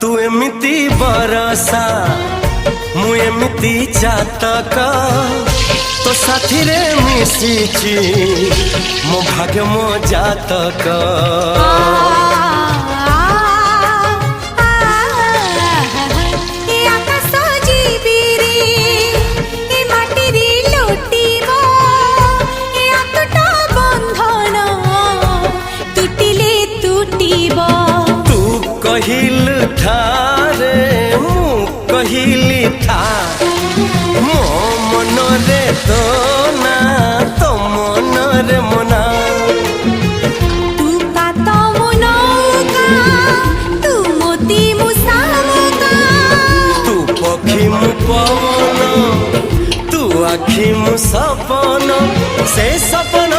तू एमिति बरसा मु एमिति चातक तो साथी रे मिशिची मो भाग्य मो जातक। कहिल थारे मु कहिली था मो मन रे तो ना तो मन रे मना। तू का तो मुनौका तू मोती मुसामुका तू पखी मु पवन तू आखी मु सपन से सपन